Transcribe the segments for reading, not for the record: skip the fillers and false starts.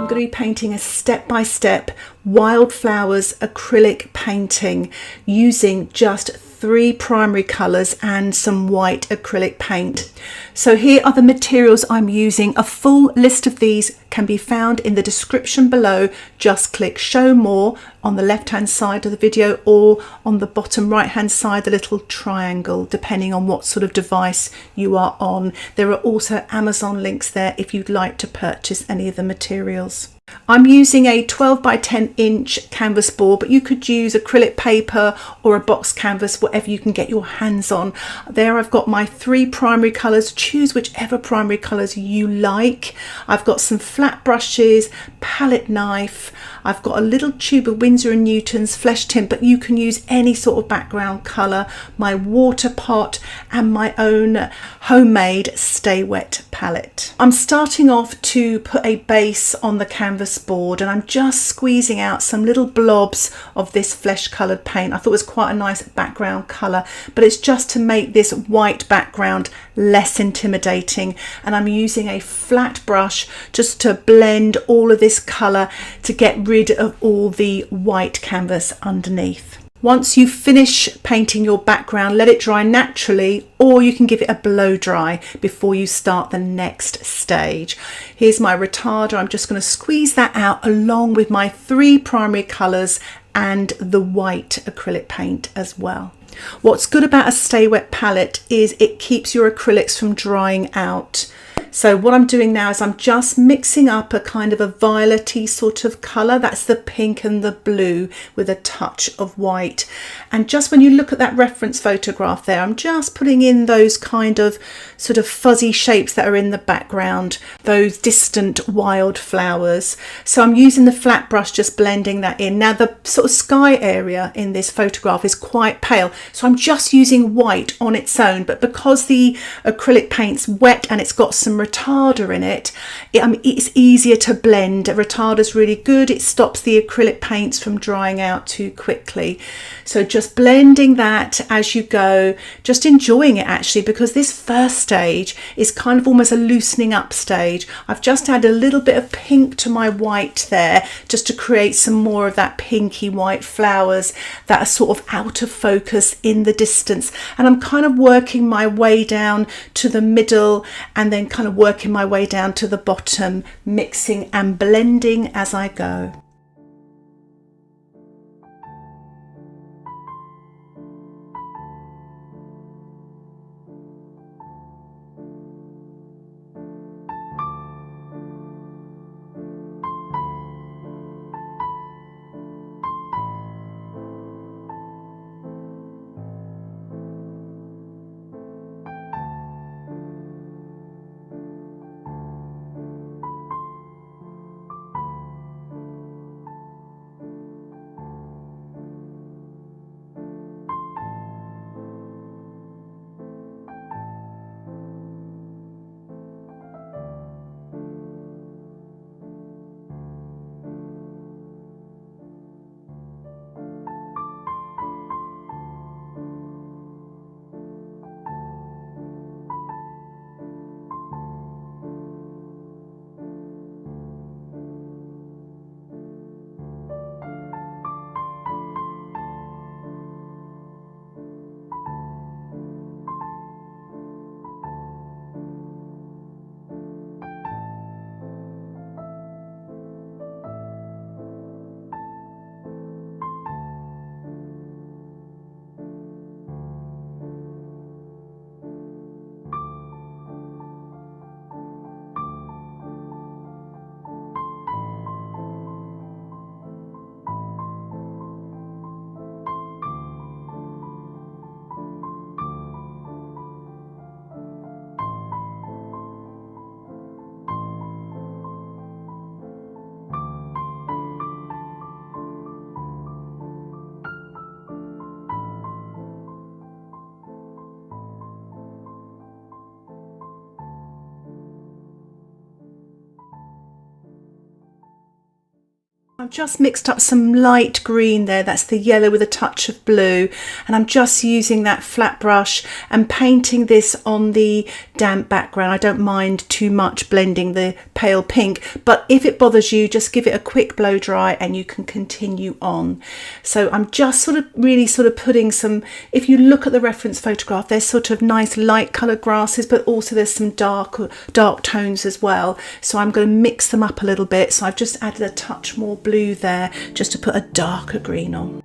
I'm going to be painting a step-by-step wildflowers acrylic painting using just 3 primary colours and some white acrylic paint. So here are the materials I'm using. A full list of these can be found in the description below. Just click show more on the left hand side of the video, or on the bottom right hand side the little triangle, depending on what sort of device you are on. There are also Amazon links there if you'd like to purchase any of the materials. I'm using a 12 by 10 inch canvas board, but you could use acrylic paper or a box canvas, whatever you can get your hands on. There I've got my 3 primary colours. Choose whichever primary colours you like. I've got some flat brushes, palette knife. I've got a little tube of Winsor & Newton's flesh tint, but you can use any sort of background colour, my water pot and my own homemade Stay Wet palette. I'm starting off to put a base on the canvas board, and I'm just squeezing out some little blobs of this flesh coloured paint. I thought it was quite a nice background colour, but it's just to make this white background less intimidating, and I'm using a flat brush just to blend all of this colour to get rid of all the white canvas underneath. Once you finish painting your background, let it dry naturally, or you can give it a blow dry before you start the next stage. Here's my retarder. I'm just going to squeeze that out along with my 3 primary colours and the white acrylic paint as well. What's good about a Stay Wet palette is it keeps your acrylics from drying out. So what I'm doing now is I'm just mixing up a kind of a violet-y sort of colour. That's the pink and the blue with a touch of white. And just when you look at that reference photograph there, I'm just putting in those kind of sort of fuzzy shapes that are in the background, those distant wildflowers. So I'm using the flat brush, just blending that in. Now the sort of sky area in this photograph is quite pale, so I'm just using white on its own, but because the acrylic paint's wet and it's got some retarder in it, it's easier to blend. A retarder is really good. It stops the acrylic paints from drying out too quickly. So just blending that as you go, just enjoying it actually, because this first stage is kind of almost a loosening up stage. I've just added a little bit of pink to my white there, just to create some more of that pinky white flowers that are sort of out of focus in the distance. And I'm kind of working my way down to the middle and then kind of working my way down to the bottom, mixing and blending as I go. I've just mixed up some light green there, that's the yellow with a touch of blue, and I'm just using that flat brush and painting this on the damp background. I don't mind too much blending the pale pink, but if it bothers you, just give it a quick blow dry and you can continue on. So I'm just really putting some, if you look at the reference photograph, there's sort of nice light coloured grasses, but also there's some dark tones as well. So I'm going to mix them up a little bit. So I've just added a touch more blue there just to put a darker green on.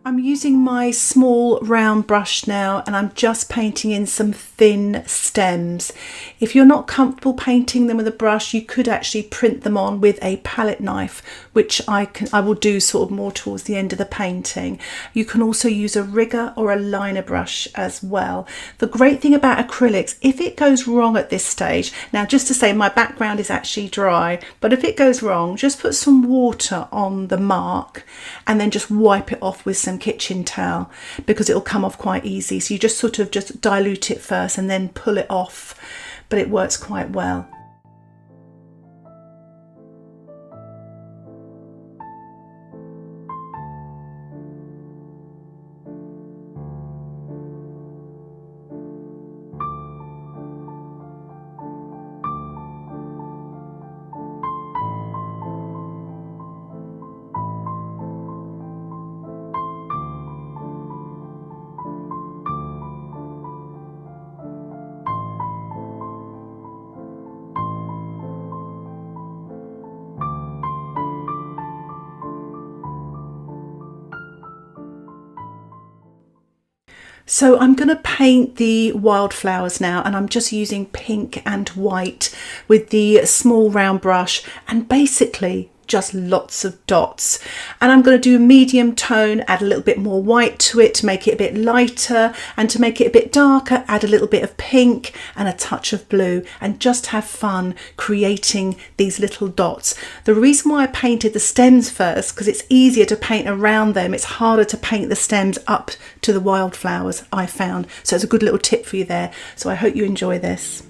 I'm using my small round brush now and I'm just painting in some thin stems. If you're not comfortable painting them with a brush, you could actually print them on with a palette knife, which I will do sort of more towards the end of the painting. You can also use a rigger or a liner brush as well. The great thing about acrylics, if it goes wrong at this stage, now just to say my background is actually dry, but if it goes wrong, just put some water on the mark and then just wipe it off with some kitchen towel, because it'll come off quite easy. So you just sort of just dilute it first and then pull it off, but it works quite well. So I'm going to paint the wildflowers now, and I'm just using pink and white with the small round brush, and basically just lots of dots. And I'm going to do a medium tone, add a little bit more white to it to make it a bit lighter, and to make it a bit darker add a little bit of pink and a touch of blue, and just have fun creating these little dots. The reason why I painted the stems first, because it's easier to paint around them, it's harder to paint the stems up to the wildflowers, I found. So it's a good little tip for you there. So I hope you enjoy this.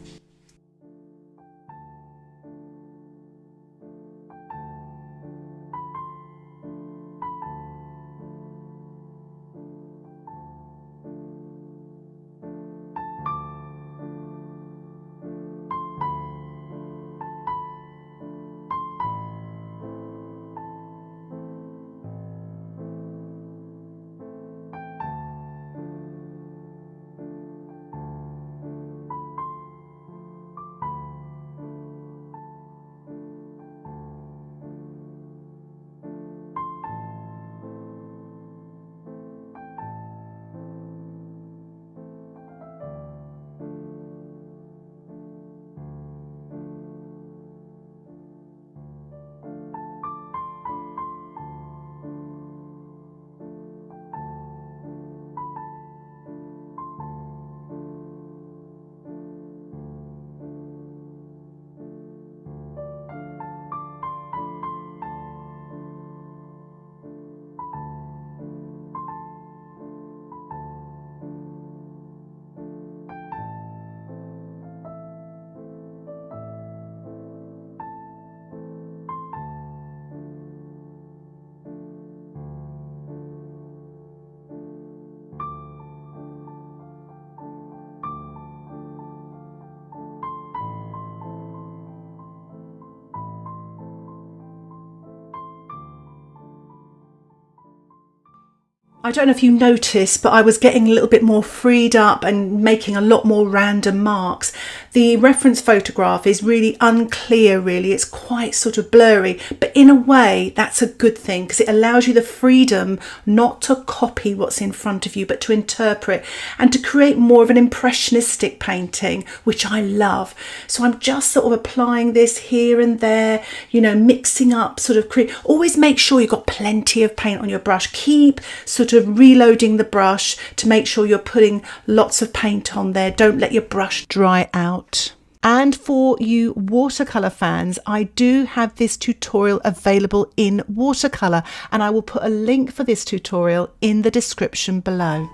I don't know if you noticed, but I was getting a little bit more freed up and making a lot more random marks. The reference photograph is really unclear, really. It's quite sort of blurry, but in a way, that's a good thing because it allows you the freedom not to copy what's in front of you, but to interpret and to create more of an impressionistic painting, which I love. So I'm just sort of applying this here and there, you know, mixing up, sort of always make sure you've got plenty of paint on your brush. Keep sort of reloading the brush to make sure you're putting lots of paint on there. Don't let your brush dry out. And for you watercolour fans, I do have this tutorial available in watercolour, and I will put a link for this tutorial in the description below.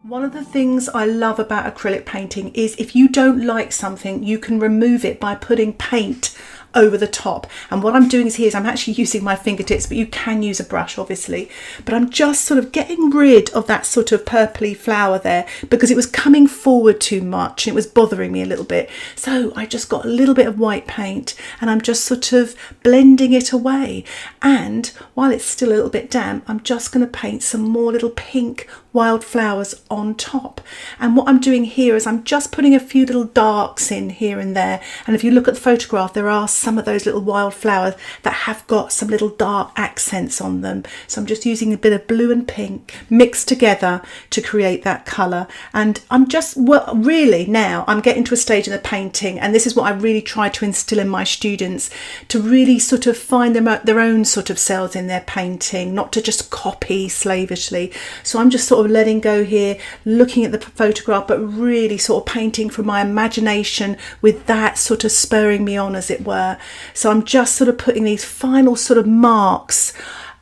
One of the things I love about acrylic painting is if you don't like something, you can remove it by putting paint over the top. And what I'm doing here is I'm actually using my fingertips, but you can use a brush obviously, but I'm just sort of getting rid of that sort of purpley flower there because it was coming forward too much and it was bothering me a little bit. So I just got a little bit of white paint and I'm just sort of blending it away. And while it's still a little bit damp, I'm just going to paint some more little pink wildflowers on top. And what I'm doing here is I'm just putting a few little darks in here and there. And if you look at the photograph, there are some of those little wildflowers that have got some little dark accents on them. So I'm just using a bit of blue and pink mixed together to create that colour. And I'm just, well, really now I'm getting to a stage in the painting, and this is what I really try to instill in my students, to really sort of find their own sort of selves in their painting, not to just copy slavishly. So I'm just sort of letting go here, looking at the photograph, but really sort of painting from my imagination with that sort of spurring me on, as it were. So I'm just sort of putting these final sort of marks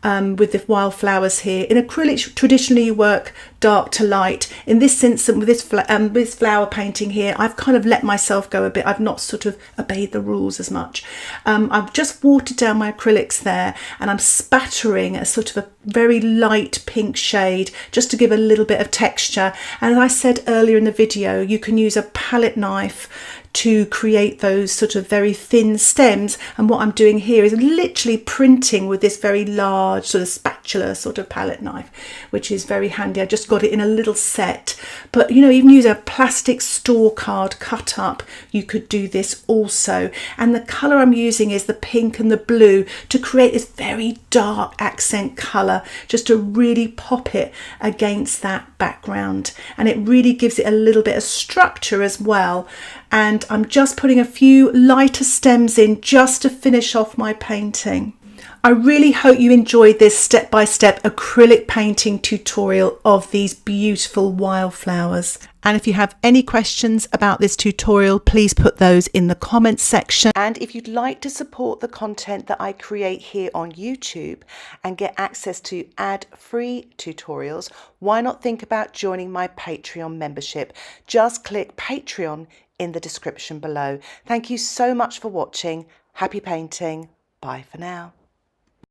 with the wildflowers here. In acrylic, traditionally you work dark to light. In this instance, with this flower painting here, I've kind of let myself go a bit. I've not sort of obeyed the rules as much. I've just watered down my acrylics there, and I'm spattering a sort of a very light pink shade just to give a little bit of texture. And as I said earlier in the video, you can use a palette knife to create those sort of very thin stems. And what I'm doing here is literally printing with this very large sort of spatula sort of palette knife, which is very handy. I just got it in a little set, but you know, even use a plastic store card cut up, you could do this also. And the colour I'm using is the pink and the blue to create this very dark accent colour, just to really pop it against that background, and it really gives it a little bit of structure as well. And I'm just putting a few lighter stems in just to finish off my painting. I really hope you enjoyed this step-by-step acrylic painting tutorial of these beautiful wildflowers. And if you have any questions about this tutorial, please put those in the comments section. And if you'd like to support the content that I create here on YouTube and get access to ad-free tutorials, why not think about joining my Patreon membership? Just click Patreon in the description below. Thank you so much for watching. Happy painting. Bye for now.